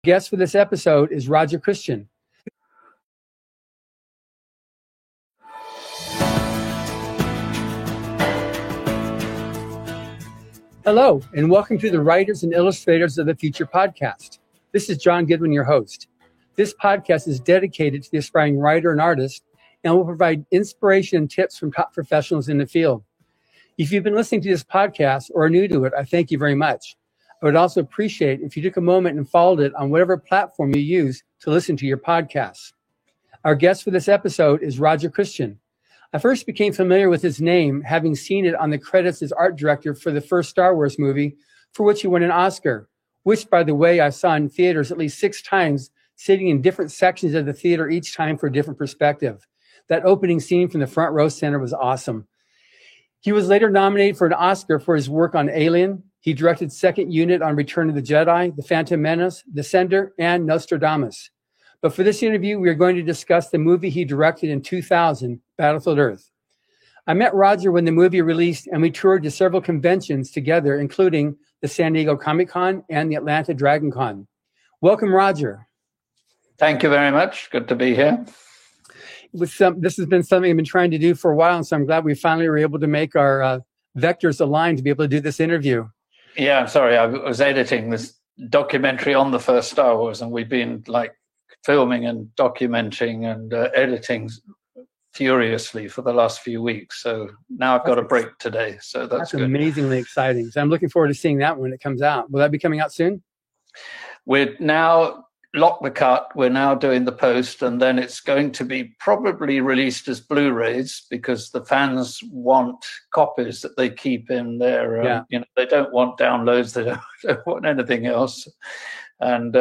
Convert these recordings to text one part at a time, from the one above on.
Guest for this episode is Roger Christian. Hello, and welcome to the Writers and Illustrators of the Future podcast. This is John Goodwin, your host. This podcast is dedicated to the aspiring writer and artist and will provide inspiration and tips from top professionals in the field. If you've been listening to this podcast or are new to it, I thank you very much. I would also appreciate if you took a moment and followed it on whatever platform you use to listen to your podcasts. Our guest for this episode is Roger Christian. I first became familiar with his name, having seen it on the credits as art director for the first Star Wars movie, for which he won an Oscar, which, by the way, I saw in theaters at least 6 times, sitting in different sections of the theater each time for a different perspective. That opening scene from the front row center was awesome. He was later nominated for an Oscar for his work on Alien. He directed Second Unit on Return of the Jedi, The Phantom Menace, Descender, and Nostradamus. But for this interview, we are going to discuss the movie he directed in 2000, Battlefield Earth. I met Roger when the movie released, and we toured to several conventions together, including the San Diego Comic-Con and the Atlanta Dragon Con. Welcome, Roger. Thank you very much. Good to be here. This has been something I've been trying to do for a while, and so I'm glad we finally were able to make our vectors align to be able to do this interview. Yeah, I'm sorry. I was editing this documentary on the first Star Wars, and we've been filming and documenting and editing furiously for the last few weeks. So now I've got a break today. So that's good. Amazingly exciting. So I'm looking forward to seeing that when it comes out. Will that be coming out soon? We're now locked the cut. We're now doing the post, and then it's going to be probably released as Blu-rays because the fans want copies that they keep in their, they don't want downloads. They don't want anything else. And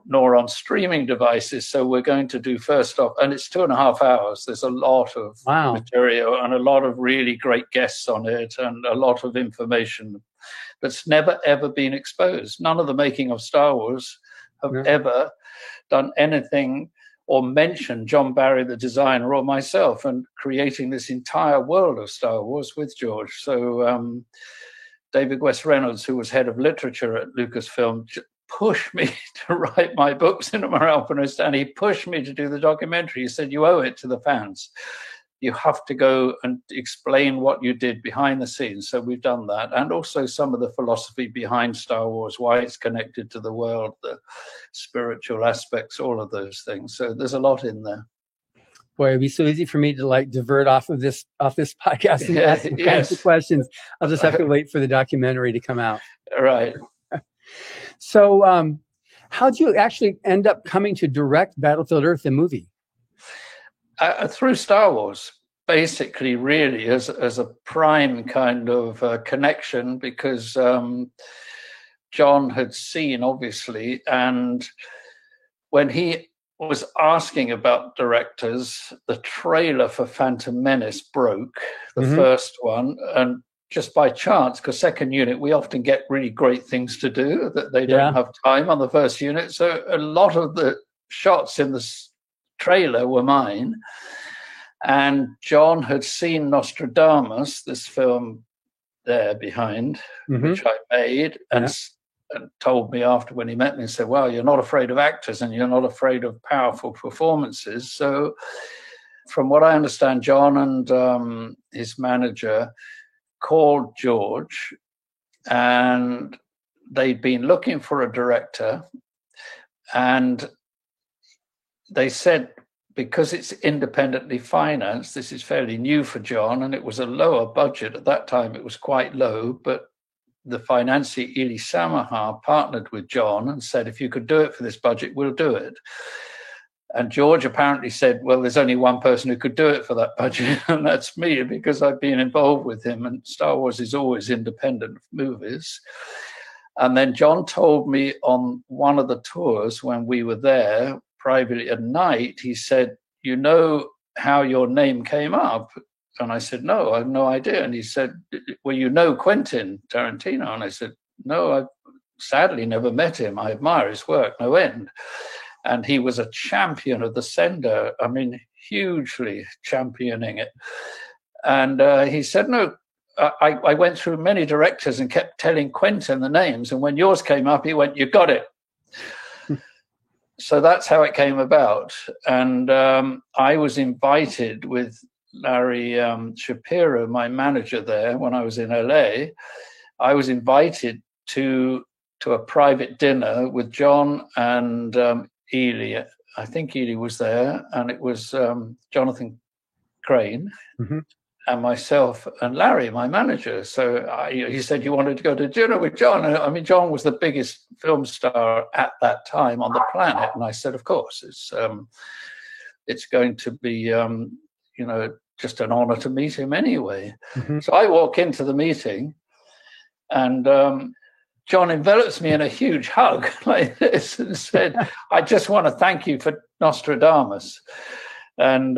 nor on streaming devices. So we're going to do first off, and it's 2.5 hours. There's a lot of material and a lot of really great guests on it and a lot of information that's never, ever been exposed. None of the making of Star Wars have ever done anything or mentioned John Barry, the designer, or myself, and creating this entire world of Star Wars with George. So David West Reynolds, who was head of literature at Lucasfilm, pushed me to write my book, Cinema Alpinist, and he pushed me to do the documentary. He said, you owe it to the fans. You have to go and explain what you did behind the scenes. So we've done that. And also some of the philosophy behind Star Wars, why it's connected to the world, the spiritual aspects, all of those things. So there's a lot in there. Boy, it'd be so easy for me to divert off this podcast and ask kinds of questions. I'll just have to wait for the documentary to come out. Right. So how'd you actually end up coming to direct Battlefield Earth, the movie? Through Star Wars, basically, really, as a prime kind of connection, because John had seen, obviously, and when he was asking about directors, the trailer for Phantom Menace broke, the first one, and just by chance, because Second Unit, we often get really great things to do that they don't have time on the first unit. So a lot of the shots in the trailer were mine. And John had seen Nostradamus, this film there behind, which I made, and told me after when he met me and said, well, you're not afraid of actors and you're not afraid of powerful performances. So from what I understand, John and his manager called George, and they'd been looking for a director, and they said, because it's independently financed, this is fairly new for John, and it was a lower budget. At that time, it was quite low, but the financier, Eli Samahar, partnered with John and said, if you could do it for this budget, we'll do it. And George apparently said, well, there's only one person who could do it for that budget, and that's me, because I've been involved with him, and Star Wars is always independent movies. And then John told me on one of the tours when we were there, privately at night, he said, you know how your name came up? And I said, no, I have no idea. And he said, well, you know Quentin Tarantino? And I said, no, I've sadly never met him. I admire his work, no end. And he was a champion of the sender. I mean, hugely championing it. And he said, no, I went through many directors and kept telling Quentin the names. And when yours came up, he went, you got it. so that's how it came about. And I was invited with Larry Shapiro, my manager there, when I was in LA. I was invited to a private dinner with John and Ely. I think Ely was there, and it was Jonathan Crane. Mm-hmm. And myself and Larry, my manager. So he said he wanted to go to dinner with John. I mean, John was the biggest film star at that time on the planet. And I said, of course, it's going to be, just an honor to meet him anyway. Mm-hmm. So I walk into the meeting, and John envelops me in a huge hug like this and said, I just want to thank you for Nostradamus. And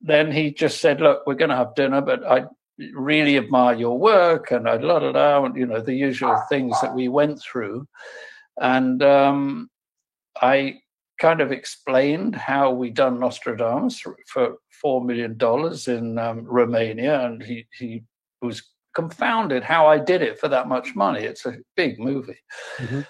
then he just said, look, we're going to have dinner, but I really admire your work, and I the usual things that we went through. And I kind of explained how we done Nostradamus for $4 million in Romania, and he was confounded how I did it for that much money. It's a big movie. Mm-hmm.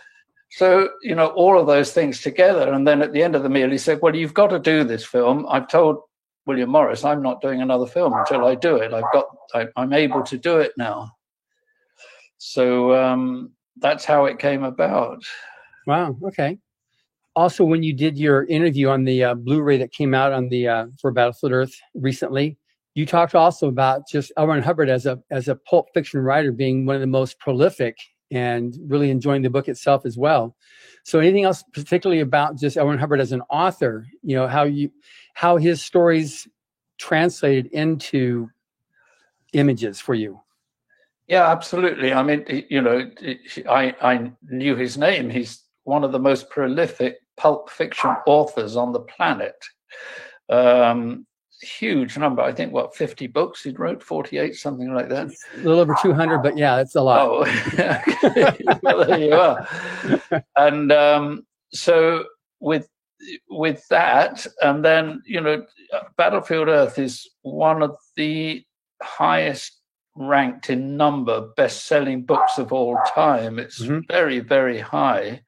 So, all of those things together. And then at the end of the meal, he said, well, you've got to do this film. I've told William Morris, I'm not doing another film until I do it. I'm able to do it now. So that's how it came about. Wow. Okay. Also, when you did your interview on the Blu-ray that came out on the for Battlefield Earth recently, you talked also about just L. Ron Hubbard as a pulp fiction writer being one of the most prolific, and really enjoying the book itself as well. So anything else particularly about just L. Ron Hubbard as an author, how his stories translated into images for you? Yeah, absolutely. I mean, I knew his name. He's one of the most prolific pulp fiction authors on the planet. Huge number. I think 50 books he wrote, 48, something like that. It's a little over 200, but yeah, it's a lot. Oh, well, there you are. And so with that, and then Battlefield Earth is one of the highest ranked in number best-selling books of all time. It's very, very high,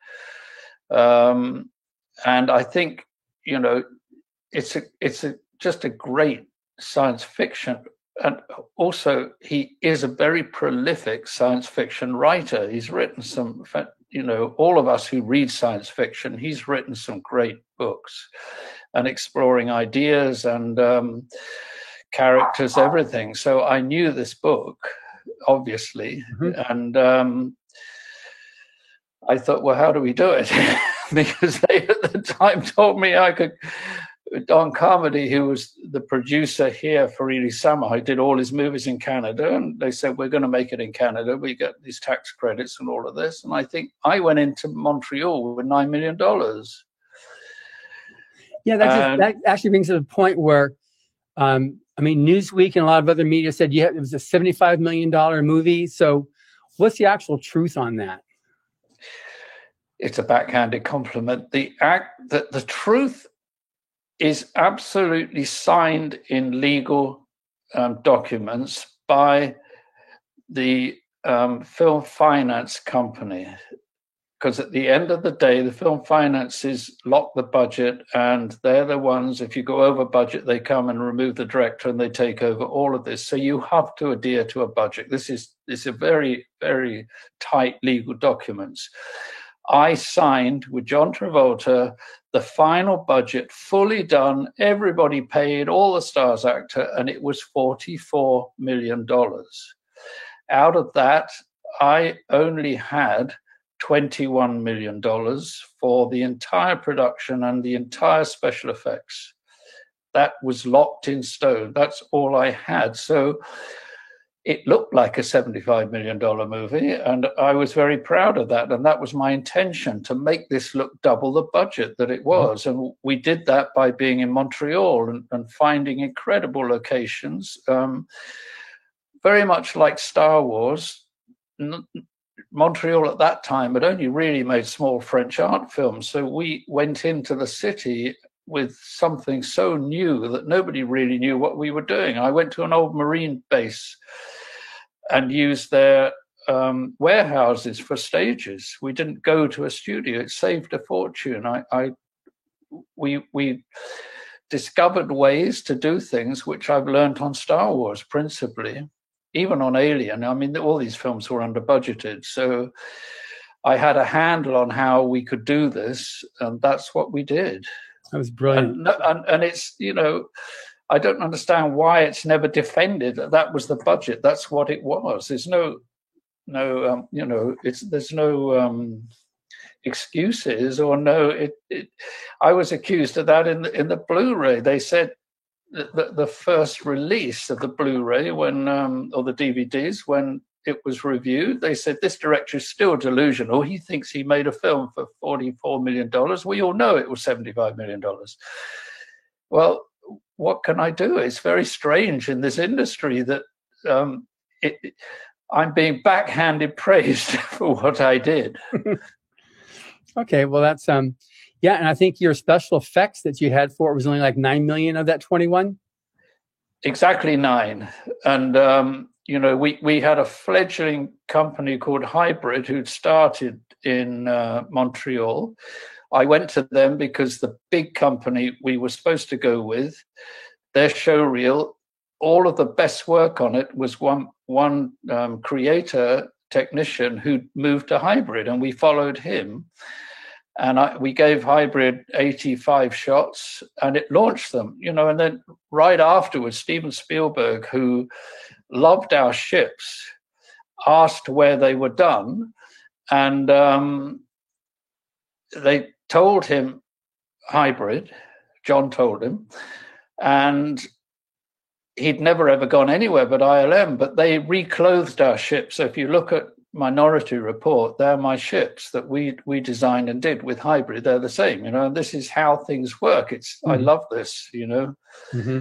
and I think it's just a great science fiction. And also, he is a very prolific science fiction writer. He's written some, all of us who read science fiction, he's written some great books and exploring ideas and characters, everything. So I knew this book, obviously, and I thought, well, how do we do it? Because they at the time told me I could. Don Carmody, who was the producer here for Ely Samar, did all his movies in Canada, and they said, we're going to make it in Canada. We get these tax credits and all of this. And I think I went into Montreal with $9 million. Yeah, that actually brings to the point where, Newsweek and a lot of other media said it was a $75 million movie. So what's the actual truth on that? It's a backhanded compliment. The truth is absolutely signed in legal documents by the film finance company, because at the end of the day, the film finances lock the budget, and they're the ones, if you go over budget, they come and remove the director and they take over all of this. So you have to adhere to a budget. This is a very, very tight legal documents. I signed with John Travolta the final budget, fully done, everybody paid, all the stars actor, and it was $44 million. Out of that, I only had $21 million for the entire production and the entire special effects. That was locked in stone. That's all I had. So it looked like a $75 million movie, and I was very proud of that. And that was my intention, to make this look double the budget that it was. And we did that by being in Montreal and finding incredible locations, very much like Star Wars. Montreal at that time had only really made small French art films. So we went into the city with something so new that nobody really knew what we were doing. I went to an old Marine base and used their warehouses for stages. We didn't go to a studio. It saved a fortune. We discovered ways to do things which I've learned on Star Wars principally, even on Alien. I mean, all these films were under budgeted, so I had a handle on how we could do this, and that's what we did. That was brilliant. And it's, I don't understand why it's never defended. That was the budget. That's what it was. There's no excuses or no. I was accused of that in the Blu-ray. They said the first release of the Blu-ray or the DVDs, when it was reviewed, they said this director is still delusional. He thinks he made a film for $44 million. We all know it was $75 million. Well, what can I do? It's very strange in this industry that I'm being backhanded praised for what I did. Okay, well, that's and I think your special effects that you had for it was only like 9 million of that 21. Exactly 9, and we had a fledgling company called Hybrid who'd started in Montreal. I went to them because the big company we were supposed to go with, their show reel, all of the best work on it was one creator technician who moved to Hybrid, and we followed him. And we gave Hybrid 85 shots, and it launched them. And then right afterwards, Steven Spielberg, who loved our ships, asked where they were done, and they told him Hybrid. John told him, and he'd never ever gone anywhere but ILM. But they reclothed our ships. So if you look at Minority Report, they're my ships that we designed and did with Hybrid. They're the same, and this is how things work. I love this, Mm-hmm.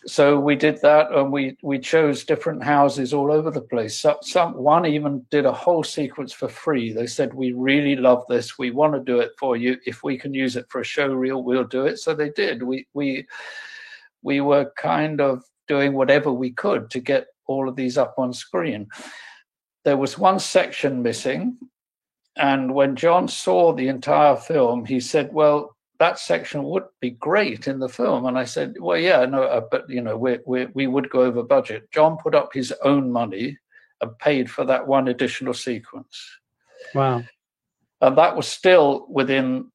So we did that, and we chose different houses all over the place. One even did a whole sequence for free. They said, we really love this. We want to do it for you. If we can use it for a show reel, we'll do it. So they did. We were kind of doing whatever we could to get all of these up on screen. There was one section missing, and when John saw the entire film, he said, well, that section would be great in the film. And I said, well, yeah, no, but we would go over budget. John put up his own money and paid for that one additional sequence. Wow. And that was still within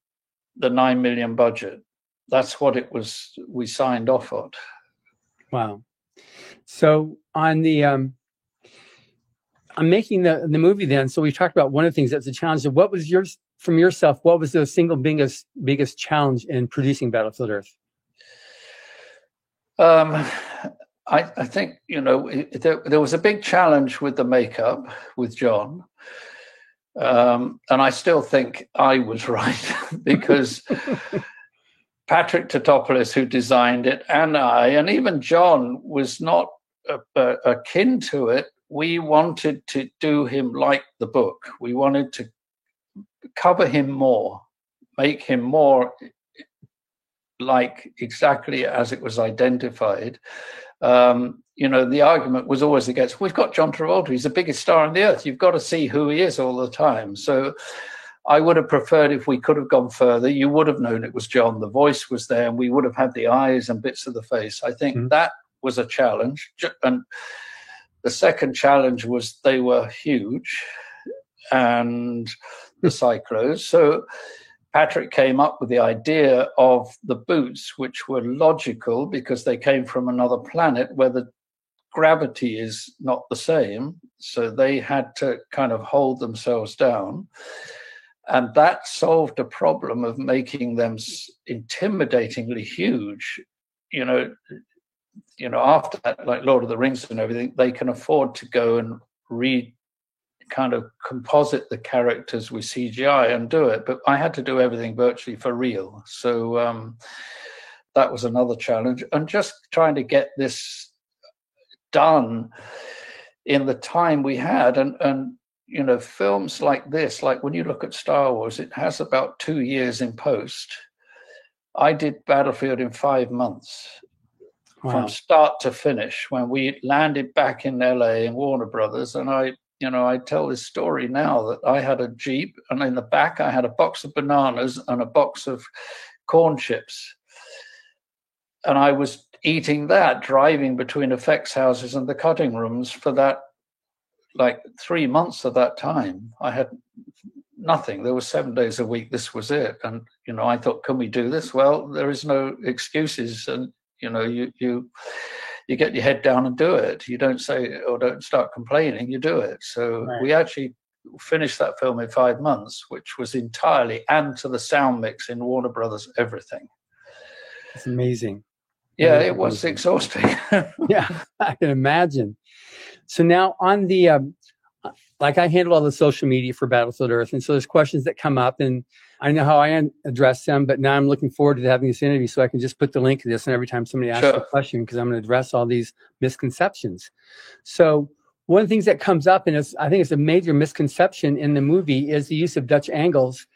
the 9 million budget. That's what it was. We signed off on. Wow. So on the, I'm making the movie then. So we talked about one of the things that's a challenge. What was yours? From yourself, what was the single biggest challenge in producing Battlefield Earth? I think, there was a big challenge with the makeup with John. And I still think I was right because Patrick Tatopoulos, who designed it, and I, and even John was not akin to it. We wanted to do him like the book. We wanted to cover him more, make him more like exactly as it was identified. The argument was always against, we've got John Travolta, he's the biggest star on the earth. You've got to see who he is all the time. So I would have preferred if we could have gone further. You would have known it was John. The voice was there, and we would have had the eyes and bits of the face. I think that was a challenge. And the second challenge was they were huge, and the cyclos. So Patrick came up with the idea of the boots, which were logical because they came from another planet where the gravity is not the same. So they had to kind of hold themselves down. And that solved a problem of making them intimidatingly huge. After that, like Lord of the Rings and everything, they can afford to go and kind of composite the characters with CGI and do it. But I had to do everything virtually for real. So that was another challenge. And just trying to get this done in the time we had. And films like this, like when you look at Star Wars, it has about 2 years in post. I did Battlefield in 5 months. Wow. From start to finish, when we landed back in LA in Warner Brothers, and I I tell this story now that I had a Jeep, and in the back I had a box of bananas and a box of corn chips. And I was eating that, driving between effects houses and the cutting rooms for that, like 3 months of that time. I had nothing. There were 7 days a week. This was it. And, I thought, can we do this? Well, there is no excuses. And, you get your head down and do it. You don't say, or don't start complaining, you do it. So right. We actually finished that film in 5 months, which was entirely, and to the sound mix in Warner Brothers, everything. It's amazing. Yeah, it was exhausting. Yeah, I can imagine. So now on the, I handle all the social media for Battlefield Earth. And so there's questions that come up, and I know how I address them, but now I'm looking forward to having this interview so I can just put the link to this. And every time somebody asks a question, because I'm going to address all these misconceptions. So one of the things that comes up, and I think it's a major misconception in the movie, is the use of Dutch angles.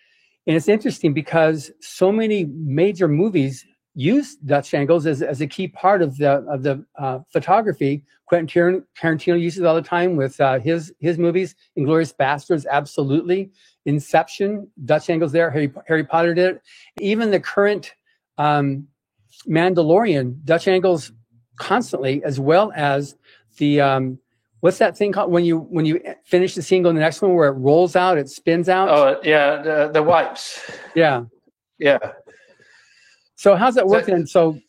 And it's interesting because so many major movies use Dutch angles as a key part of the photography. Quentin Tarantino uses it all the time with his movies. Inglourious Basterds, absolutely. Inception, Dutch angles there. Harry Potter did it. Even the current Mandalorian, Dutch angles constantly, as well as the what's that thing called when you finish the scene, go to the next one where it rolls out, it spins out. Oh yeah, the wipes. Yeah. So how's that working? So,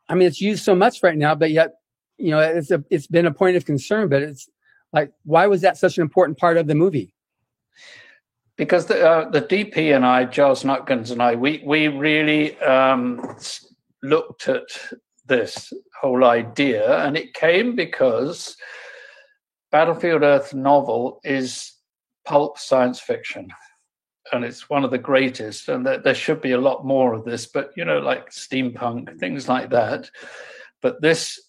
I mean, it's used so much right now, but yet, it's been a point of concern. But it's like, why was that such an important part of the movie? Because the DP and I, Giles Nutkins and I, we really looked at this whole idea, and it came because Battlefield Earth novel is pulp science fiction. And it's one of the greatest, and there should be a lot more of this, but like steampunk, things like that. But this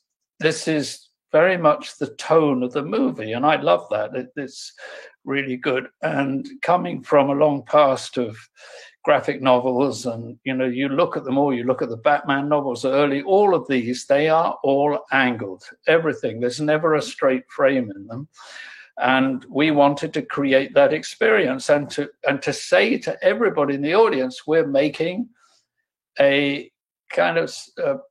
is very much the tone of the movie, and I love that. It's really good. And coming from a long past of graphic novels, and you look at them all, you look at the Batman novels early, all of these, they are all angled, everything. There's never a straight frame in them. And we wanted to create that experience and to say to everybody in the audience, we're making a kind of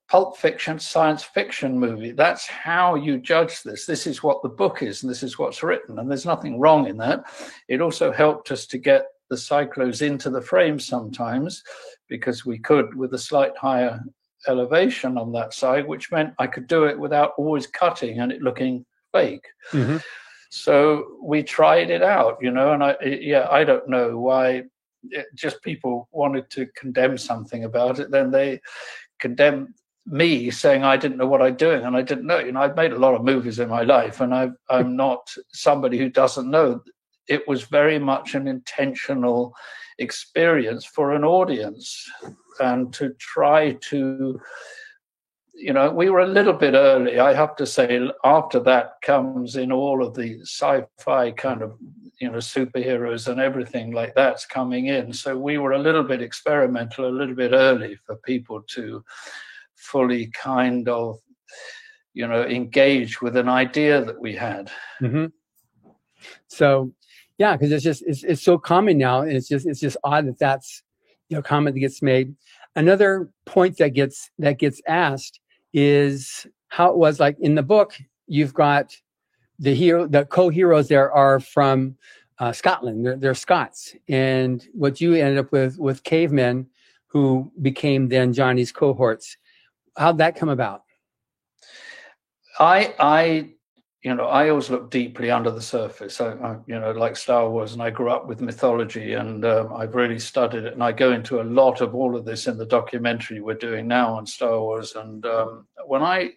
pulp fiction, science fiction movie. That's how you judge this. This is what the book is, and this is what's written. And there's nothing wrong in that. It also helped us to get the cyclos into the frame sometimes, because we could with a slight higher elevation on that side, which meant I could do it without always cutting and it looking fake. Mm-hmm. So we tried it out, and I don't know why. Just people wanted to condemn something about it. Then they condemned me, saying I didn't know what I'm doing, and I didn't know. I've made a lot of movies in my life, and I'm not somebody who doesn't know. It was very much an intentional experience for an audience, and to try to. We were a little bit early, I have to say. After that comes in all of the sci-fi kind of, superheroes and everything like that's coming in. So we were a little bit experimental, a little bit early for people to fully kind of, engage with an idea that we had. Mm-hmm. So, yeah, because it's so common now. And it's just odd that that's, comment that gets made. Another point that gets asked is how it was like in the book. You've got the co-heroes there are from Scotland. They're Scots, and what you ended up with cavemen who became then Johnny's cohorts. How'd that come about? I always look deeply under the surface. I like Star Wars, and I grew up with mythology, and I've really studied it. And I go into a lot of all of this in the documentary we're doing now on Star Wars. And when I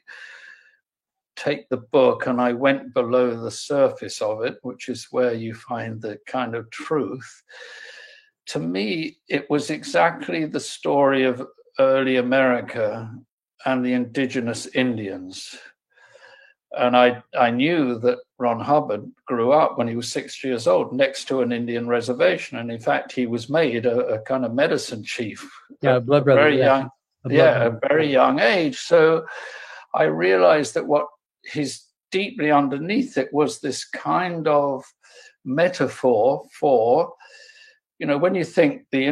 take the book and I went below the surface of it, which is where you find the kind of truth, to me, it was exactly the story of early America and the indigenous Indians. And I knew that Ron Hubbard grew up when he was 6 years old next to an Indian reservation. And in fact, he was made a kind of medicine chief. Yeah, blood brother. A very young age. So I realized that what his deeply underneath it was this kind of metaphor for, when you think the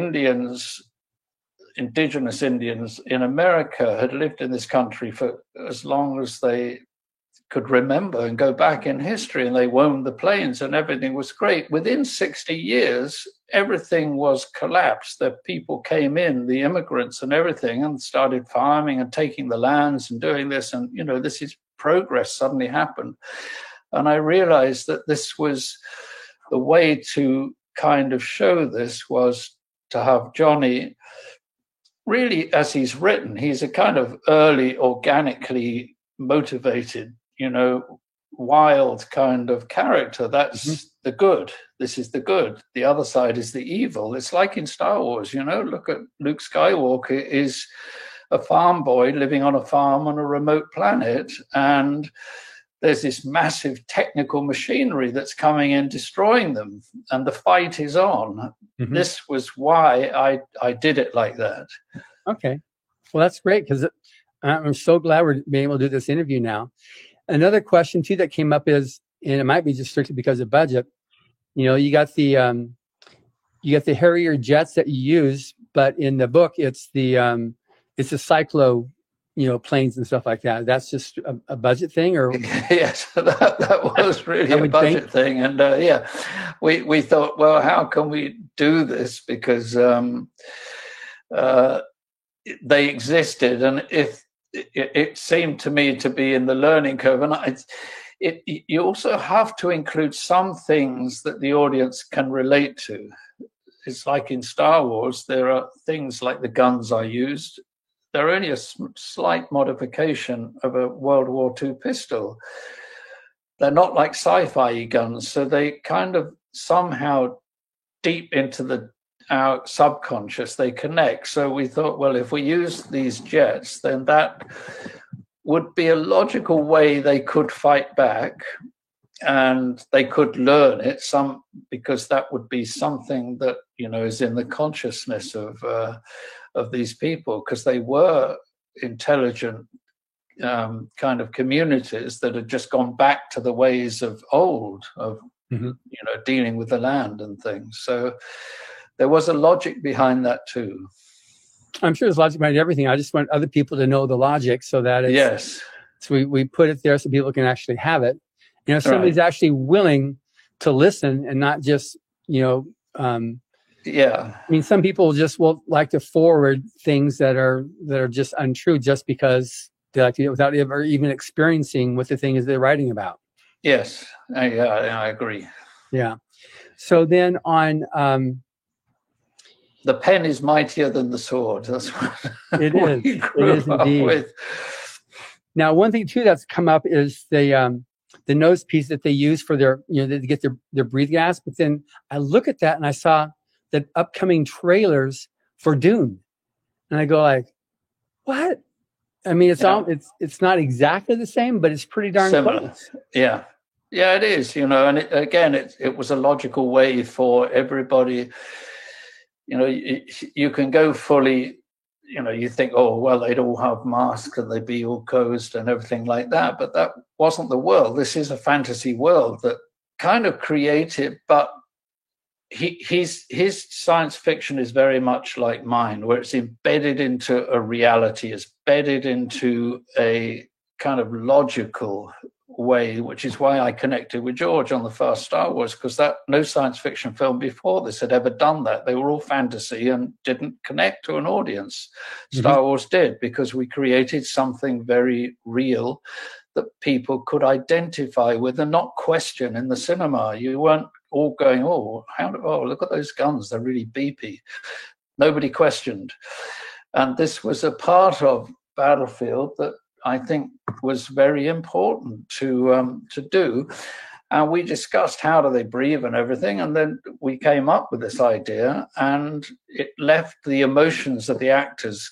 indigenous Indians in America had lived in this country for as long as they could remember and go back in history, and they roamed the plains and everything was great. Within 60 years, everything was collapsed. The people came in, the immigrants and everything, and started farming and taking the lands and doing this. And, this is progress suddenly happened. And I realized that this was the way to kind of show this, was to have Johnny really, as he's written, he's a kind of early, organically motivated, wild kind of character. That's the good. This is the good. The other side is the evil. It's like in Star Wars, look at Luke Skywalker is a farm boy living on a farm on a remote planet, and there's this massive technical machinery that's coming in, destroying them, and the fight is on. This was why I did it like that. Okay. Well, that's great, because I'm so glad we're being able to do this interview now. Another question too that came up is, and it might be just strictly because of budget, you got the Harrier jets that you use, but in the book it's the Cyclo, planes and stuff like that. That's just a budget thing, or yes, that was really a budget thing. And we thought, well, how can we do this? Because they existed, and if it seemed to me to be in the learning curve, and you also have to include some things that the audience can relate to. It's like in Star Wars, there are things like the guns I used. They're only a slight modification of a World War II pistol. They're not like sci-fi guns, so they kind of somehow deep into our subconscious, they connect. So we thought, well, if we use these jets, then that would be a logical way they could fight back, and they could learn it because that would be something that is in the consciousness of these people, because they were intelligent kind of communities that had just gone back to the ways of old, of dealing with the land and things. So there was a logic behind that too. I'm sure there's logic behind everything. I just want other people to know the logic, so that it's, yes. So we put it there so people can actually have it. Somebody's actually willing to listen and not just, yeah. I mean, some people just will like to forward things that are just untrue, just because they like to do it without ever even experiencing what the thing is they're writing about. Yes, I agree. Yeah. So then on the pen is mightier than the sword. That's what it is. It is indeed. With. Now, one thing too that's come up is the nose piece that they use for their, to get their breathe gas. But then I look at that and I saw the upcoming trailers for Dune, and I go like, what? I mean, it's not exactly the same, but it's pretty darn close. Yeah, it is. And it was a logical way for everybody. You can go fully. You think, oh, well, they'd all have masks and they'd be all closed and everything like that. But that wasn't the world. This is a fantasy world that kind of created, but his science fiction is very much like mine, where it's embedded into a reality, it's embedded into a kind of logical way, which is why I connected with George on the first Star Wars, because no science fiction film before this had ever done that. They were all fantasy and didn't connect to an audience. Star Wars did, because we created something very real that people could identify with and not question in the cinema. You weren't all going, oh, look at those guns, they're really beepy. Nobody questioned. And this was a part of Battlefield that I think was very important to do. And we discussed how do they breathe and everything. And then we came up with this idea, and it left the emotions of the actors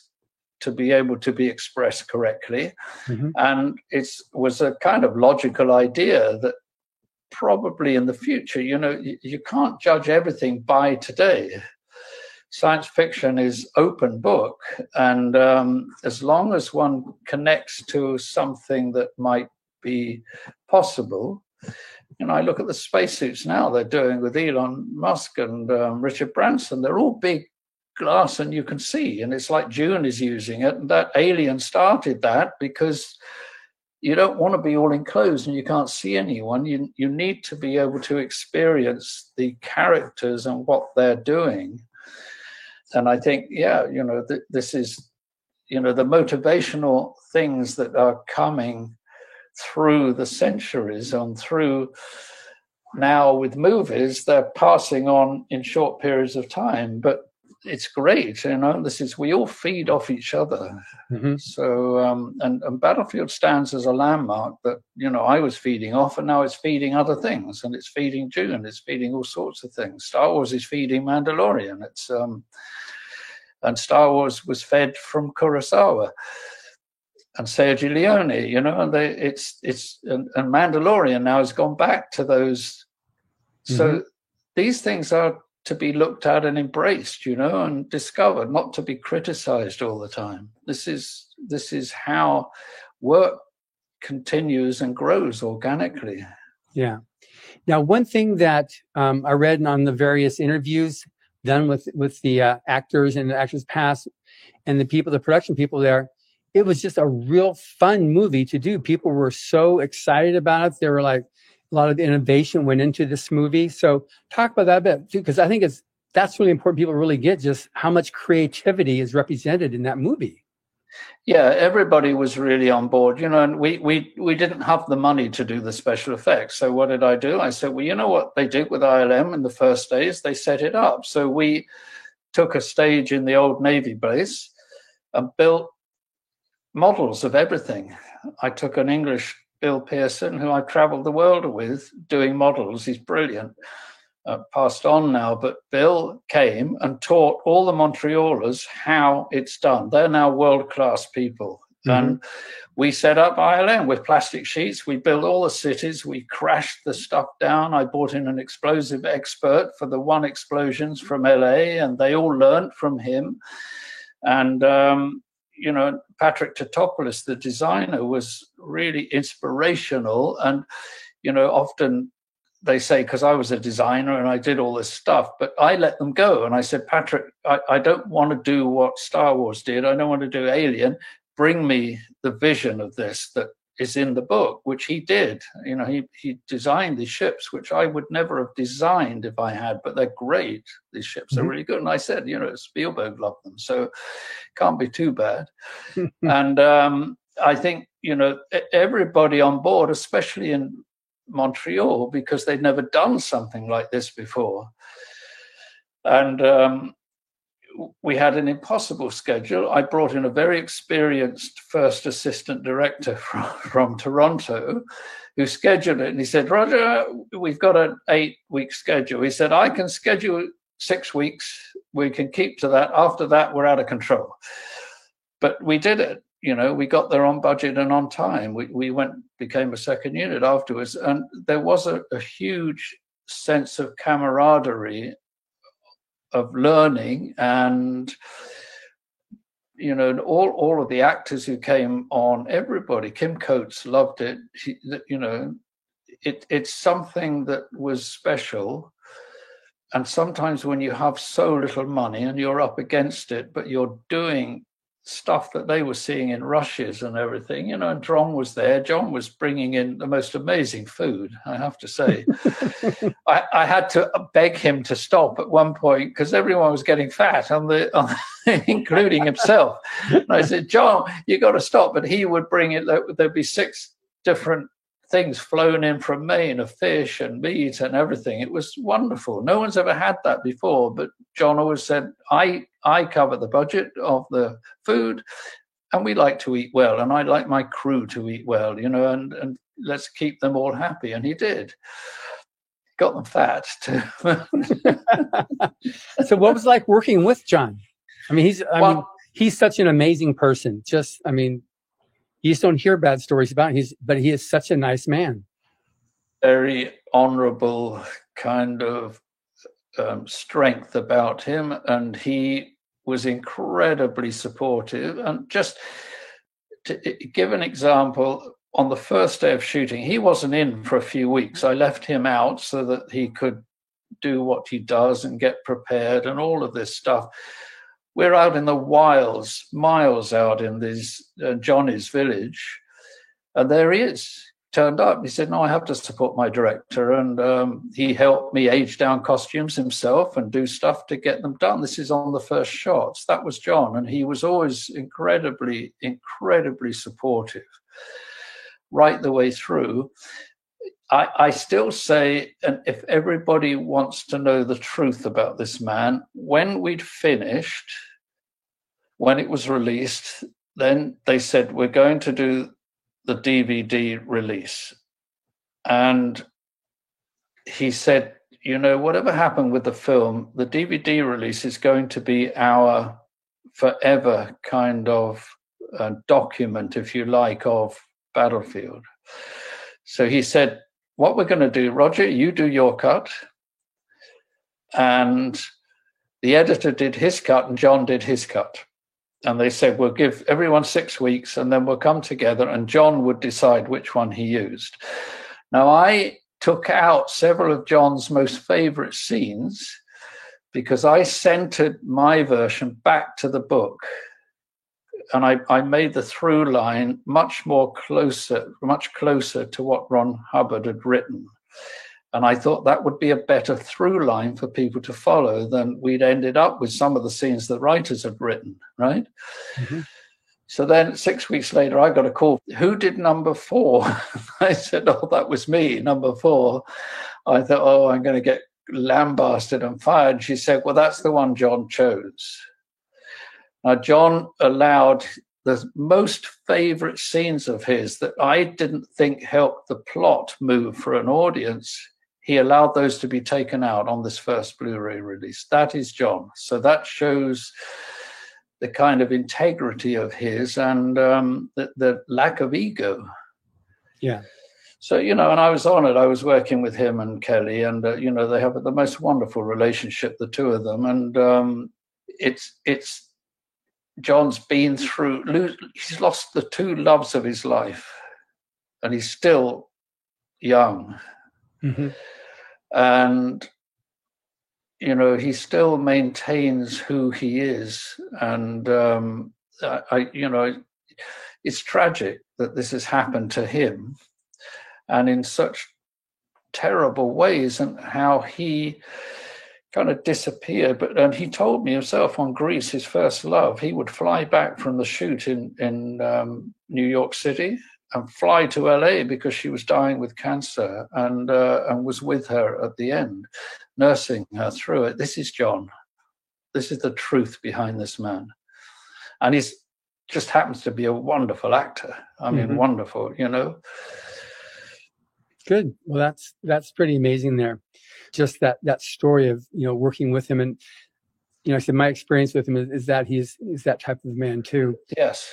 to be able to be expressed correctly. And it was a kind of logical idea that probably in the future, you can't judge everything by today. Science fiction is open book, and as long as one connects to something that might be possible. I look at the spacesuits now they're doing with Elon Musk and Richard Branson. They're all big glass and you can see, and it's like June is using it. And that Alien started that because you don't want to be all enclosed and you can't see anyone. You need to be able to experience the characters and what they're doing. And I think, this is, the motivational things that are coming through the centuries and through now with movies, they're passing on in short periods of time. But it's great, we all feed off each other. Mm-hmm. So, and Battlefield stands as a landmark that, I was feeding off, and now it's feeding other things, and it's feeding Dune, it's feeding all sorts of things. Star Wars is feeding Mandalorian. And Star Wars was fed from Kurosawa and Sergio Leone, and and Mandalorian now has gone back to those. So these things are to be looked at and embraced, and discovered, not to be criticized all the time. This is how work continues and grows organically. Yeah. Now, one thing that I read on the various interviews done with the actors and the actors past and the production people there, it was just a real fun movie to do. People were so excited about it. They were like, a lot of innovation went into this movie. So talk about that a bit too, because I think that's really important. People really get just how much creativity is represented in that movie. Yeah, everybody was really on board, and we didn't have the money to do the special effects. So what did I do? I said, well, you know what they did with ILM in the first days? They set it up. So we took a stage in the old Navy base and built models of everything. I took an English Bill Pearson, who I traveled the world with doing models. He's brilliant. Passed on now, but Bill came and taught all the Montrealers how it's done. They're now world-class people. Mm-hmm. And we set up ILM with plastic sheets. We built all the cities. We crashed the stuff down. I brought in an explosive expert for the one explosions from LA, and they all learned from him. And, Patrick Totopoulos, the designer, was really inspirational. And, often they say, because I was a designer and I did all this stuff, but I let them go. And I said, Patrick, I don't want to do what Star Wars did. I don't want to do Alien. Bring me the vision of this that is in the book, which he did. He designed these ships, which I would never have designed if I had, but they're great. These ships are really good. And I said, Spielberg loved them, so can't be too bad. And I think, everybody on board, especially in Montreal, because they'd never done something like this before. And we had an impossible schedule. I brought in a very experienced first assistant director from Toronto who scheduled it. And he said, Roger, we've got an 8-week schedule. He said, I can schedule 6 weeks. We can keep to that. After that, we're out of control. But we did it. We got there on budget and on time. We became a second unit afterwards. And there was a huge sense of camaraderie, of learning, and all of the actors who came on, everybody. Kim Coates loved it. It's something that was special. And sometimes when you have so little money and you're up against it, but you're doing stuff that they were seeing in rushes and everything, and John was there. John was bringing in the most amazing food, I have to say. I had to beg him to stop at one point because everyone was getting fat, including himself. And I said, John, you got to stop. But he would bring it. There'd be 6 different things flown in from Maine of fish and meat and everything. It was wonderful. No one's ever had that before. But John always said, I cover the budget of the food, and we like to eat well, and I like my crew to eat well, and let's keep them all happy. And he did. Got them fat too. So what was it like working with John? I mean, he's such an amazing person. You just don't hear bad stories about him, but he is such a nice man. Very honorable kind of strength about him, and he was incredibly supportive. And just to give an example, on the first day of shooting, he wasn't in for a few weeks. I left him out so that he could do what he does and get prepared and all of this stuff. We're out in the wilds, miles out in this Johnny's village, and there he is, turned up. He said, no, I have to support my director, and he helped me age down costumes himself and do stuff to get them done. This is on the first shots. That was John, and he was always incredibly, incredibly supportive right the way through. I still say, and if everybody wants to know the truth about this man, when we'd finished, when it was released, then they said, we're going to do the DVD release. And he said, you know, whatever happened with the film, the DVD release is going to be our forever kind of document, if you like, of Battlefield. So he said, what we're going to do, Roger, you do your cut. And the editor did his cut and John did his cut. And they said, we'll give everyone 6 weeks and then we'll come together and John would decide which one he used. Now, I took out several of John's most favorite scenes because I centered my version back to the book. And I made the through line much closer to what Ron Hubbard had written. And I thought that would be a better through line for people to follow than we'd ended up with some of the scenes the writers had written, right? Mm-hmm. So then 6 weeks later, I got a call. Who did number 4? I said, oh, that was me, number 4. I thought, oh, I'm going to get lambasted and fired. She said, well, that's the one John chose. Now, John allowed the most favorite scenes of his that I didn't think helped the plot move for an audience. He allowed those to be taken out on this first Blu-ray release. That is John. So that shows the kind of integrity of his and the lack of ego. Yeah. So, you know, and I was honored. I was working with him and Kelly, and, you know, they have the most wonderful relationship, the two of them. And it's John's been through, he's lost the two loves of his life, and he's still young. Mm-hmm. And, you know, he still maintains who he is. And, you know, it's tragic that this has happened to him and in such terrible ways, and how he kind of disappeared. And he told me himself on Grease, his first love, he would fly back from the shoot in New York City and fly to LA because she was dying with cancer, and was with her at the end, nursing her through it. This is John. This is the truth behind this man. And he's just happens to be a wonderful actor. I mean, wonderful, you know. Good. Well, that's pretty amazing there. Just that story of, you know, working with him. And, you know, I said my experience with him is that he's that type of man too. Yes.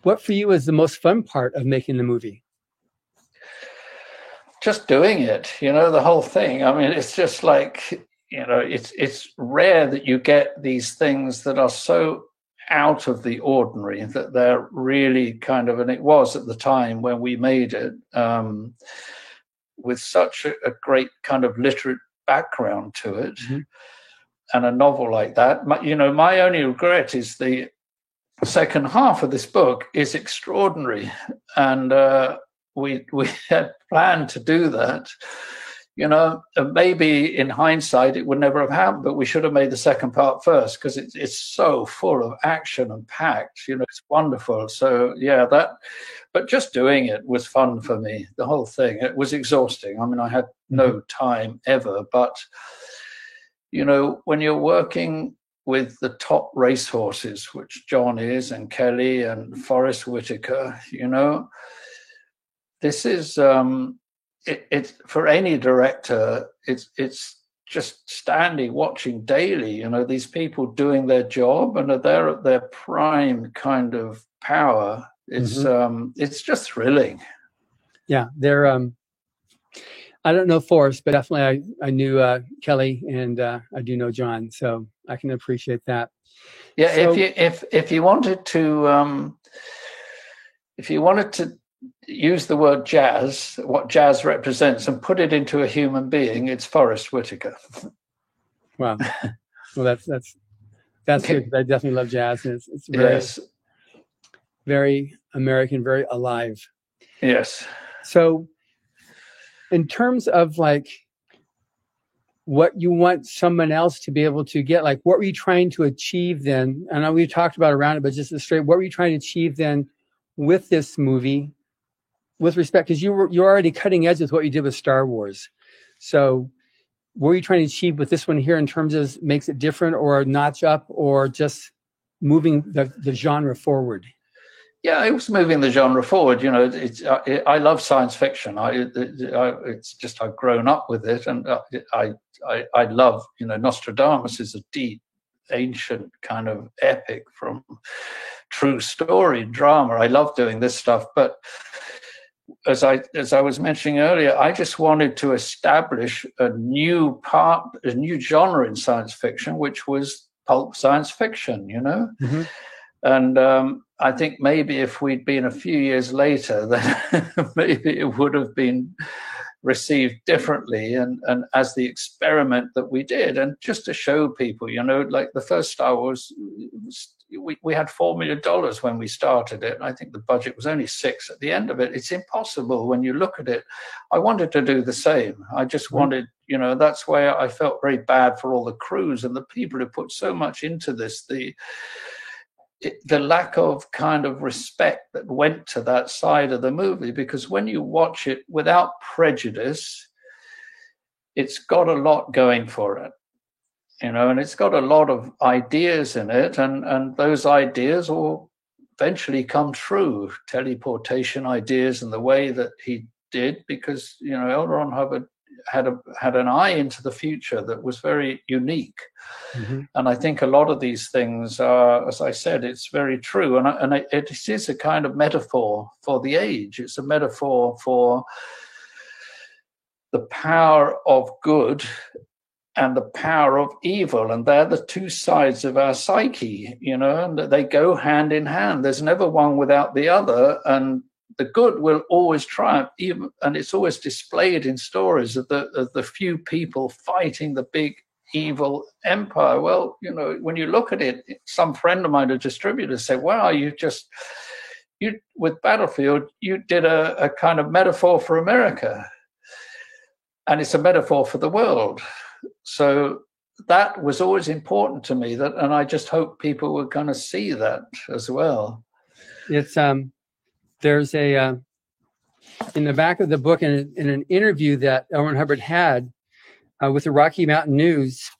What for you is the most fun part of making the movie? Just doing it, you know, the whole thing. I mean, it's just like, you know, it's rare that you get these things that are so out of the ordinary that they're really kind of, and it was at the time when we made it, with such a great kind of literate background to it, and a novel like that. You know, my only regret is the second half of this book is extraordinary, and we had planned to do that. You know, maybe in hindsight it would never have happened, but we should have made the second part first, because it's so full of action and packed. You know, it's wonderful. So yeah, but just doing it was fun for me. The whole thing, it was exhausting. I mean, I had no time ever, but you know, when you're working with the top racehorses, which John is, and Kelly and Forrest Whitaker, you know, this is it's for any director, it's just standing watching daily, you know, these people doing their job and they're at their prime kind of power. It's just thrilling. Yeah, they're I don't know Forrest, but definitely I knew Kelly, and I do know John, so I can appreciate that. Yeah, so, if you wanted to use the word jazz, what jazz represents, and put it into a human being, it's Forrest Whitaker. Wow. Well, that's good. I definitely love jazz. And it's very, yes, very American, very alive. Yes. So in terms of like what you want someone else to be able to get, like what were you trying to achieve then? I know we talked about around it, but just straight, what were you trying to achieve then with this movie with respect? Because you're already cutting edge with what you did with Star Wars. So what were you trying to achieve with this one here in terms of makes it different or a notch up or just moving the genre forward? Yeah, it was moving the genre forward. You know, I love science fiction. It's just I've grown up with it, and I love, you know, Nostradamus is a deep, ancient kind of epic from true story drama. I love doing this stuff, but as I was mentioning earlier, I just wanted to establish a new genre in science fiction, which was pulp science fiction. You know. Mm-hmm. And I think maybe if we'd been a few years later, then maybe it would have been received differently. And as the experiment that we did, and just to show people, you know, like the first Star Wars, we had $4 million when we started it. I think the budget was only $6 million at the end of it. It's impossible when you look at it. I wanted to do the same. I just wanted, you know, that's why I felt very bad for all the crews and the people who put so much into this. The lack of kind of respect that went to that side of the movie, because when you watch it without prejudice, it's got a lot going for it, you know, and it's got a lot of ideas in it, and those ideas will eventually come true, teleportation ideas and the way that he did, because, you know, L. Ron Hubbard had an eye into the future that was very unique. Mm-hmm. And I think a lot of these things are, as I said, it's very true. And it is a kind of metaphor for the age. It's a metaphor for the power of good and the power of evil. And they're the two sides of our psyche, you know, and they go hand in hand. There's never one without the other. And the good will always triumph, even, and it's always displayed in stories of the few people fighting the big evil empire. Well, you know, when you look at it, some friend of mine, a distributor, said, "Wow, you with Battlefield, you did a kind of metaphor for America, and it's a metaphor for the world." So that was always important to me. And I just hope people were going to see that as well. It's There's in the back of the book, in an interview that L. Ron Hubbard had with the Rocky Mountain News,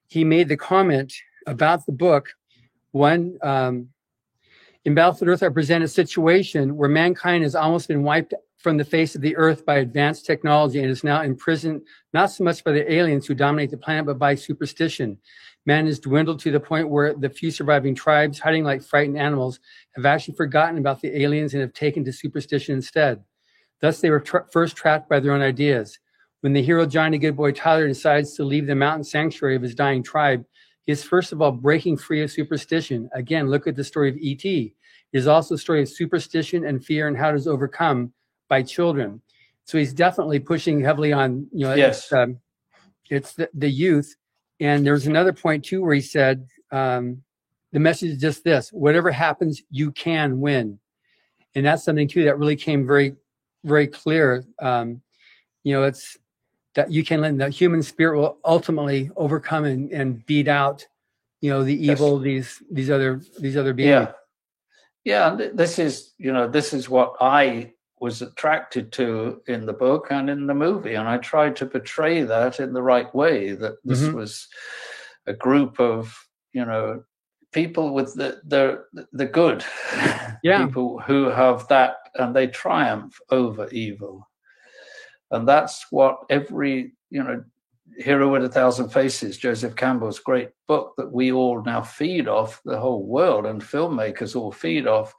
he made the comment about the book. One, in Battlefield Earth, I present a situation where mankind has almost been wiped from the face of the earth by advanced technology and is now imprisoned, not so much by the aliens who dominate the planet, but by superstition. Man has dwindled to the point where the few surviving tribes, hiding like frightened animals, have actually forgotten about the aliens and have taken to superstition instead. Thus, they were first trapped by their own ideas. When the hero Johnny Goodboy Tyler decides to leave the mountain sanctuary of his dying tribe, he is first of all breaking free of superstition. Again, look at the story of E.T. It is also a story of superstition and fear and how it is overcome by children. So he's definitely pushing heavily on, you know, yes. It's the youth. And there was another point, too, where he said, the message is just this: whatever happens, you can win. And that's something, too, that really came very, very clear. You know, it's that you can win. The human spirit will ultimately overcome and beat out, you know, the evil, yes, these other beings. Yeah. Yeah. And this is what I was attracted to in the book and in the movie, and I tried to portray that in the right way, that this was a group of, you know, people with the good, people who have that, and they triumph over evil. And that's what every, you know, Hero with a Thousand Faces, Joseph Campbell's great book that we all now feed off, the whole world and filmmakers all feed off.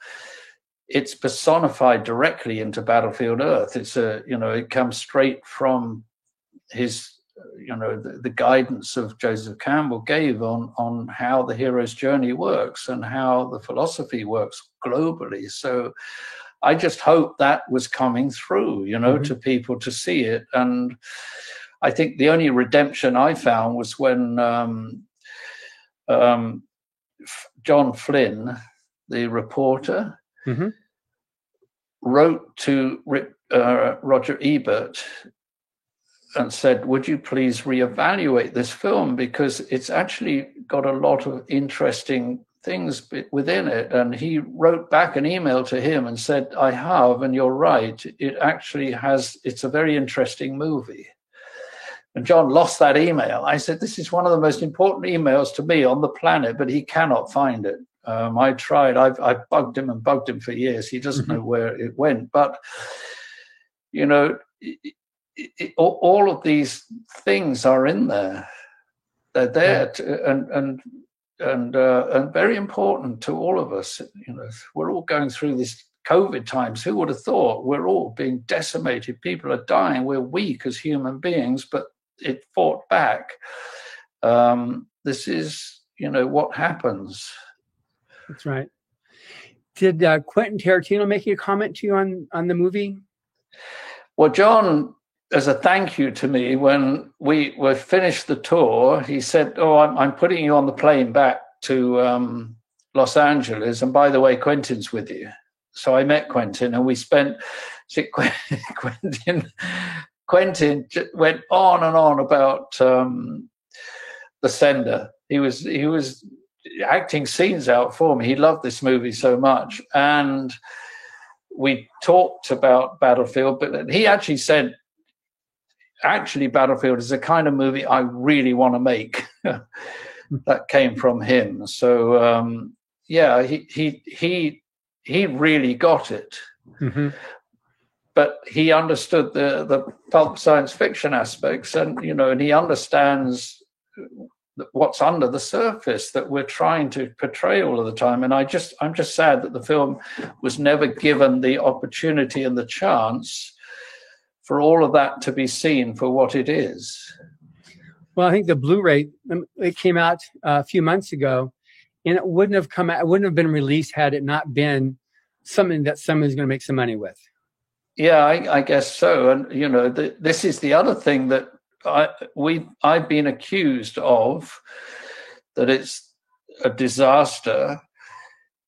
It's personified directly into Battlefield Earth. It's it comes straight from his, you know, the guidance of Joseph Campbell gave on how the hero's journey works and how the philosophy works globally. So I just hope that was coming through, to people to see it. And I think the only redemption I found was when John Flynn, the reporter, wrote to Roger Ebert and said, would you please reevaluate this film, because it's actually got a lot of interesting things within it. And he wrote back an email to him and said, I have, and you're right, it actually has, it's a very interesting movie. And John lost that email. I said, this is one of the most important emails to me on the planet, but he cannot find it. I tried, I've bugged him for years. He doesn't know where it went. But, all of these things are in there. They're there and very important to all of us. We're all going through this COVID times. Who would have thought? We're all being decimated. People are dying. We're weak as human beings, but it fought back. This is, what happens. That's right. Did Quentin Tarantino make a comment to you on the movie? Well, John, as a thank you to me, when we were finished the tour, he said, I'm putting you on the plane back to Los Angeles. And by the way, Quentin's with you. So I met Quentin and we spent, Quentin went on and on about The Sender. He was acting scenes out for me. He loved this movie so much. And we talked about Battlefield, but he actually said, Battlefield is the kind of movie I really want to make. That came from him. So, he really got it. But he understood the pulp science fiction aspects, and he understands what's under the surface that we're trying to portray all of the time. And I'm just sad that the film was never given the opportunity and the chance for all of that to be seen for what it is. Well, I think the Blu-ray, it came out a few months ago, and it wouldn't have been released had it not been something that somebody's going to make some money with. Yeah, I guess so. And, this is the other thing that I've been accused of, that it's a disaster.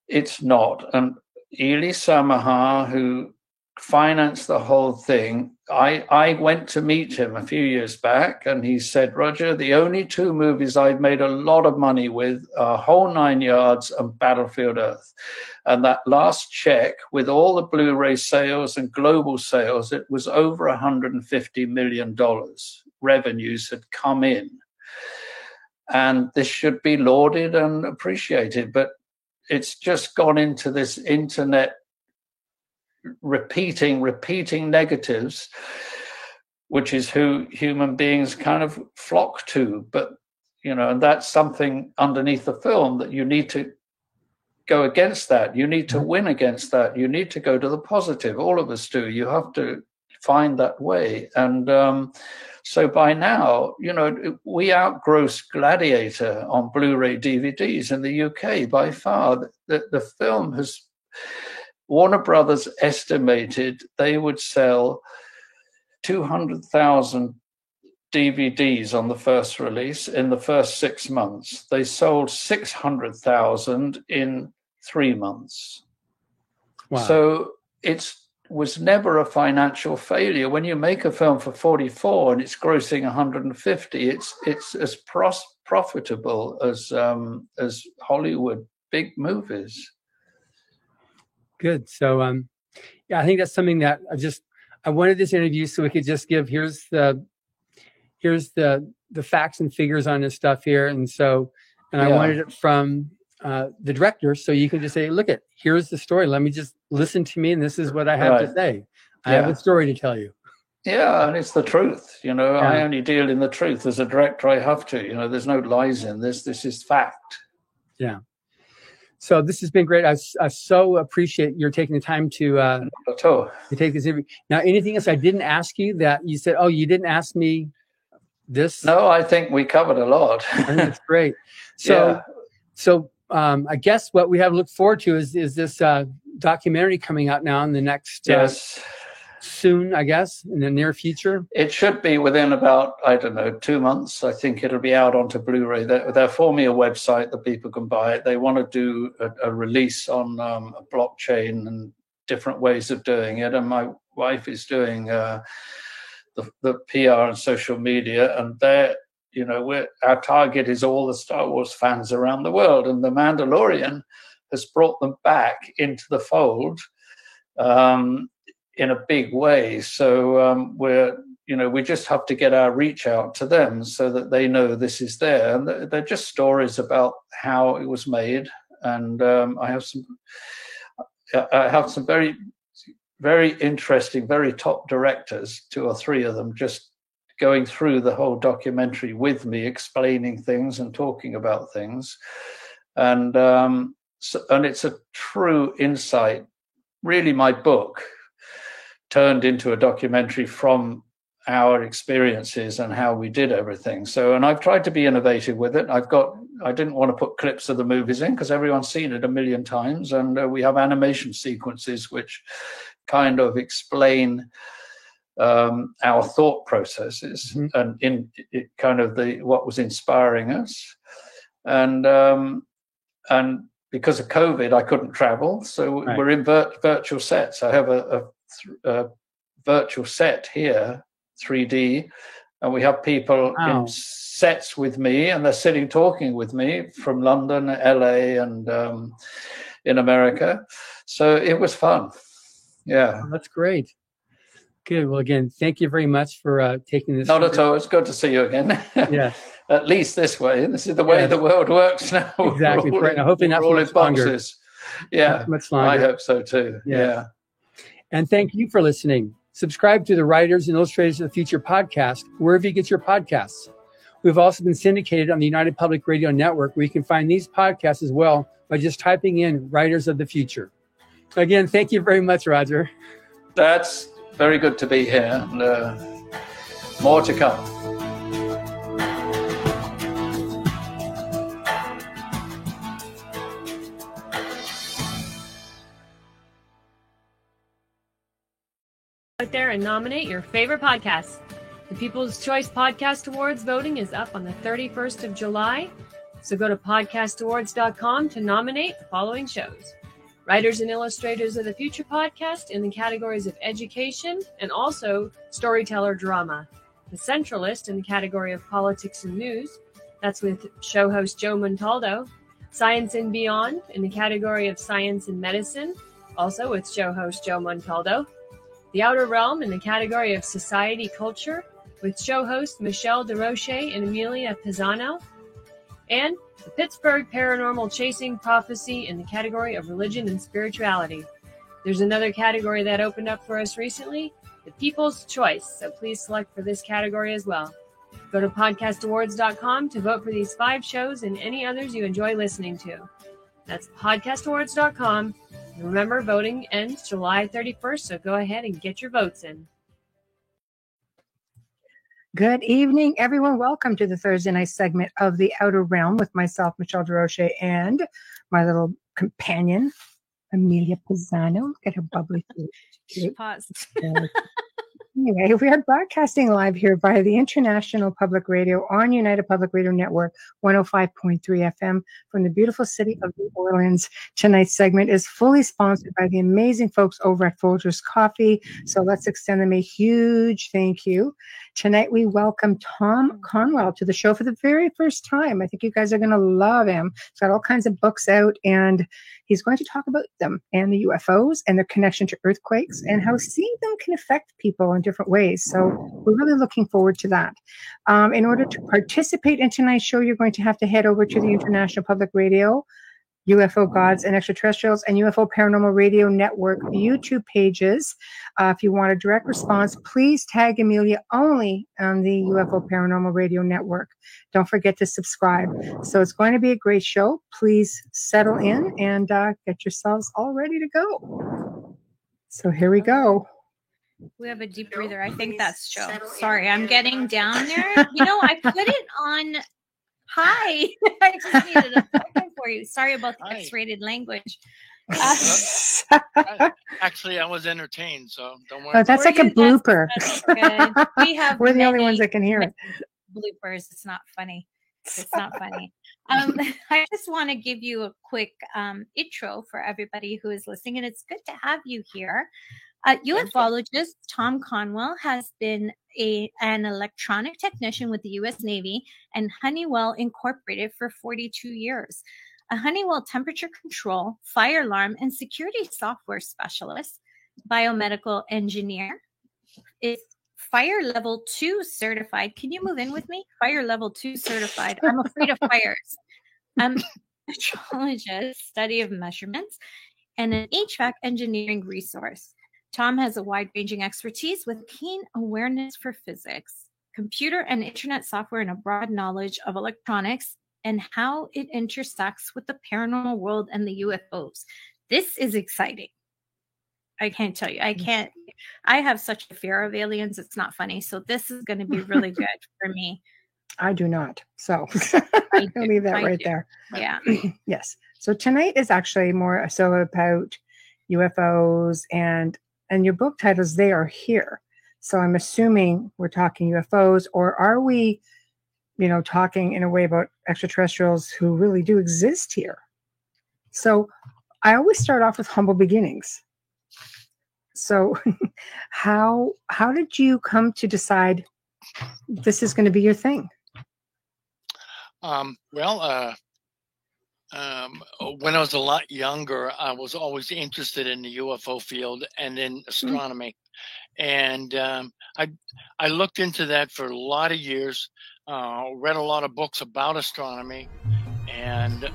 It's not. And Ely Samahar, who financed the whole thing, I went to meet him a few years back, and he said, Roger, the only two movies I've made a lot of money with are Whole Nine Yards and Battlefield Earth. And that last check, with all the Blu-ray sales and global sales, it was over $150 million. Revenues had come in. And this should be lauded and appreciated, but it's just gone into this internet repeating negatives, which is who human beings kind of flock to. But, and that's something underneath the film that you need to go against that. You need to win against that. You need to go to the positive. All of us do. You have to find that way. And so by now, we outgross Gladiator on Blu-ray DVDs in the UK by far. The film has, Warner Brothers estimated they would sell 200,000 DVDs on the first release in the first 6 months. They sold 600,000 in 3 months. Wow. So it was never a financial failure. When you make a film for 44 and it's grossing 150, it's as profitable as Hollywood big movies. Good. So, I think that's something that I wanted this interview so we could just give, here's the facts and figures on this stuff here. And I wanted it from the director. So you can just say, here's the story. Let me just listen to me. And this is what I have to say. I have a story to tell you. Yeah. And it's the truth. I only deal in the truth. As a director, I have to, there's no lies in this. This is fact. Yeah. So this has been great. I so appreciate your taking the time to take this interview. Now, anything else I didn't ask you that you said, you didn't ask me this? No, I think we covered a lot. I think that's great. So I guess what we have to look forward to is this documentary coming out now in the next yes. Soon, I guess, in the near future. It should be within about, I don't know, 2 months. I think it'll be out onto Blu-ray. They're forming a website that people can buy it. They want to do a release on a blockchain and different ways of doing it. And my wife is doing the PR and social media, and our target is all the Star Wars fans around the world. And The Mandalorian has brought them back into the fold in a big way. So we just have to get our reach out to them so that they know this is there. And they're just stories about how it was made. And I have some very, very interesting, very top directors, 2 or 3 of them, just going through the whole documentary with me, explaining things and talking about things. And it's a true insight. Really, my book turned into a documentary from our experiences and how we did everything. So, and I've tried to be innovative with it. I didn't want to put clips of the movies in because everyone's seen it a million times. And we have animation sequences which kind of explain our thought processes and in it kind of what was inspiring us. And because of COVID, I couldn't travel. So we're in virtual sets. I have a virtual set here, 3D, and we have people in sets with me, and they're sitting talking with me from London, LA, and in America. So it was fun. Yeah. Oh, that's great. Good. Well, again, thank you very much for taking this. Not at all. It's good to see you again. Yeah. At least this way. This is the way the world works now. Exactly. I hope not all in boxes. Yeah. Much longer. I hope so too. Yeah. And thank you for listening. Subscribe to the Writers and Illustrators of the Future podcast, wherever you get your podcasts. We've also been syndicated on the United Public Radio Network, where you can find these podcasts as well by just typing in Writers of the Future. Again, thank you very much, Roger. That's very good to be here, and more to come. Out there and nominate your favorite podcasts. The People's Choice Podcast Awards voting is up on the 31st of July, so go to podcastawards.com to nominate the following shows: Writers and Illustrators of the Future podcast in the categories of education and also storyteller drama. The Centralist in the category of politics and news. That's with show host Joe Montaldo. Science and Beyond in the category of science and medicine, also with show host Joe Montaldo. The Outer Realm in the category of society culture with show hosts Michelle DeRoche and Amelia Pisano. And the Pittsburgh Paranormal Chasing Prophecy in the category of religion and spirituality. There's another category that opened up for us recently, the People's Choice, so please select for this category as well. Go to podcastawards.com to vote for these 5 shows and any others you enjoy listening to. That's podcastawards.com. And remember, voting ends July 31st, so go ahead and get your votes in. Good evening, everyone. Welcome to the Thursday night segment of The Outer Realm with myself, Michelle DeRoche, and my little companion, Amelia Pisano. Get her bubbly food. She paused. Anyway, we are broadcasting live here via the International Public Radio on United Public Radio Network, 105.3 FM from the beautiful city of New Orleans. Tonight's segment is fully sponsored by the amazing folks over at Folgers Coffee. So let's extend them a huge thank you. Tonight, we welcome Tom Conwell to the show for the very first time. I think you guys are going to love him. He's got all kinds of books out, and he's going to talk about them and the UFOs and their connection to earthquakes and how seeing them can affect people in different ways. So we're really looking forward to that. In order to participate in tonight's show, you're going to have to head over to the International Public Radio, UFO Gods and Extraterrestrials, and UFO Paranormal Radio Network YouTube pages. If you want a direct response, please tag Amelia only on the UFO Paranormal Radio Network. Don't forget to subscribe. So it's going to be a great show. Please settle in and get yourselves all ready to go. So here we go. We have a deep breather. I think that's Joe. Sorry, I'm getting down there. You know, I put it on high. I just needed a second for you. Sorry about the X-rated language. Actually, I was entertained, so don't worry. Oh, that's like a blooper. That's good. We have We're the only ones that can hear it. bloopers. It's not funny. It's not funny. I just want to give you a quick intro for everybody who is listening, and it's good to have you here. UFOlogist Tom Conwell has been an electronic technician with the U.S. Navy and Honeywell Incorporated for 42 years. A Honeywell temperature control, fire alarm, and security software specialist, biomedical engineer, is Fire Level 2 certified. Can you move in with me? Fire Level 2 certified. I'm afraid of fires. Metrologist, study of measurements, and an HVAC engineering resource. Tom has a wide-ranging expertise with keen awareness for physics, computer and internet software, and a broad knowledge of electronics and how it intersects with the paranormal world and the UFOs. This is exciting. I can't tell you. I have such a fear of aliens. It's not funny. So this is going to be really good for me. I do not. So I'll leave that right there. Yeah. Yes. So tonight is actually more so about UFOs and your book titles, They Are Here. So I'm assuming we're talking UFOs, or are we, talking in a way about extraterrestrials who really do exist here? So I always start off with humble beginnings. So how did you come to decide this is going to be your thing? When I was a lot younger, I was always interested in the UFO field and in astronomy. And I looked into that for a lot of years, read a lot of books about astronomy. And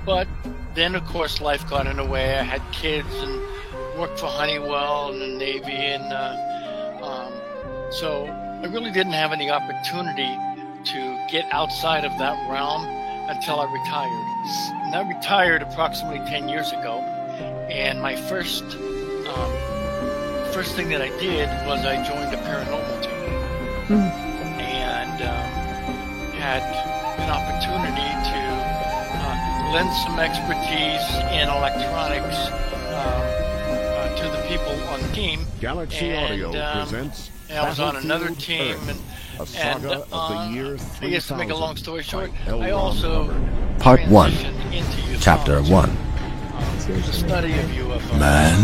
but then, of course, life got in the way. I had kids and worked for Honeywell and the Navy. And so I really didn't have any opportunity to get outside of that realm until I retired. And I retired approximately 10 years ago. And my first thing that I did was I joined a paranormal team. And had an opportunity to lend some expertise in electronics to the people on the team. Galaxy Audio presents. I was on another team, a saga of the year 3000. I guess to make a long story short, I also Part 1, into Chapter 1. The study of UFOs. Man,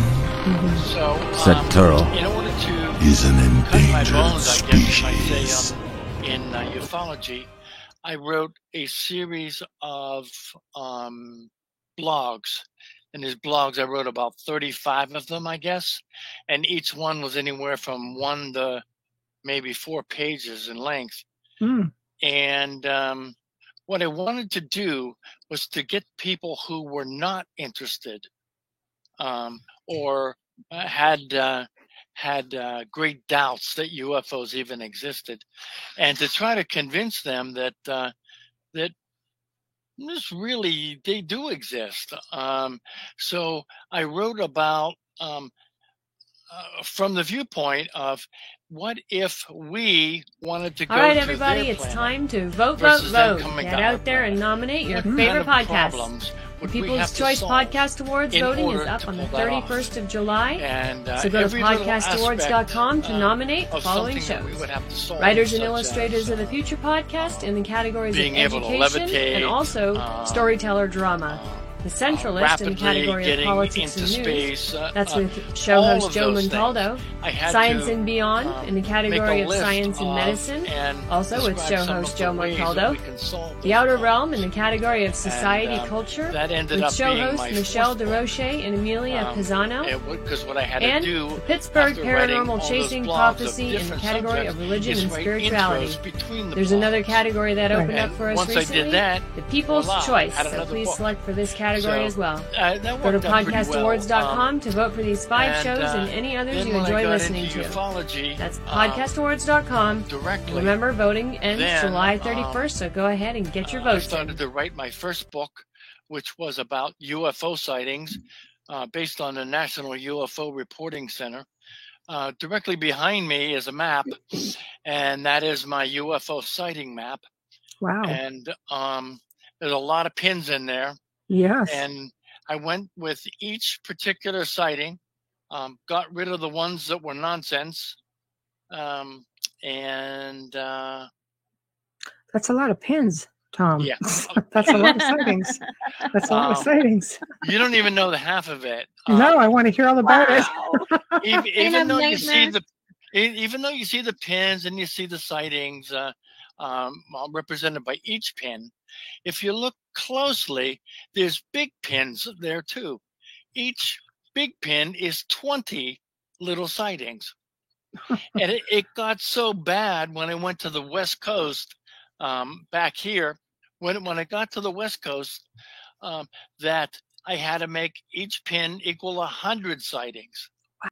said Turl, in order to is an cut my endangered bones, I guess you might species. say, in ufology, I wrote a series of blogs. In these blogs, I wrote about 35 of them, I guess. And each one was anywhere from 1 to maybe 4 pages in length. And what I wanted to do was to get people who were not interested or had great doubts that UFOs even existed, and to try to convince them that this really, they do exist. So I wrote about from the viewpoint of what if we wanted to go. All right, to everybody, their it's planet time to vote. versus them Get coming to out our there and planet. nominate your What kind favorite of podcast. problems The would we People's have to Choice solve Podcast Awards in voting is order up to on the pull that off? 31st of July. And So go to every little podcastawards.com to aspect, nominate the of following something that we shows. would have to solve, Writers and such Illustrators as, of the Future podcast in the categories of being able to education levitate, and also storyteller drama. The Centralist in the rapidly category of getting politics into and news. space. That's with show all host of Joe those Montaldo. things. I had Science to, and Beyond in the make category a of list science and of medicine. and Also with describe show some host of Joe the ways that Montaldo. we can solve The those Outer problems. Realm in the category of society And, culture that ended with up show being hosts my Michelle fourth book. DeRoche and Amelia Pisano. Because what I had And to do the Pittsburgh after writing all Paranormal those Chasing blogs of Prophecy in the different category of subjects religion is and write spirituality. intros between the There's another blogs. category that opened And up for us once recently. I did that, the People's voila, Choice. had So another please book. select for this category So, as well. That Go to worked out pretty well. podcastawards.com to vote for these 5 shows and any others then you when I enjoy got listening into to. ufology, That's podcastawards.com. directly. Remember, voting ends Then, July 31st, so go ahead and get your I votes in. started to write my first book, which was about UFO sightings, based on the National UFO Reporting Center. Directly behind me is a map, and that is my UFO sighting map. Wow. And there's a lot of pins in there. Yes. And I went with each particular sighting, got rid of the ones that were nonsense, and that's a lot of pins, Tom. yeah, That's a lot of sightings. That's a lot of sightings. You don't even know the half of it. No, I want to hear all about it. Even though you see the pins and you see the sightings represented by each pin, if you look closely, there's big pins there too. Each big pin is 20 little sightings. And it got so bad when I went to the West Coast back here. When I got to the West Coast, that I had to make each pin equal 100 sightings.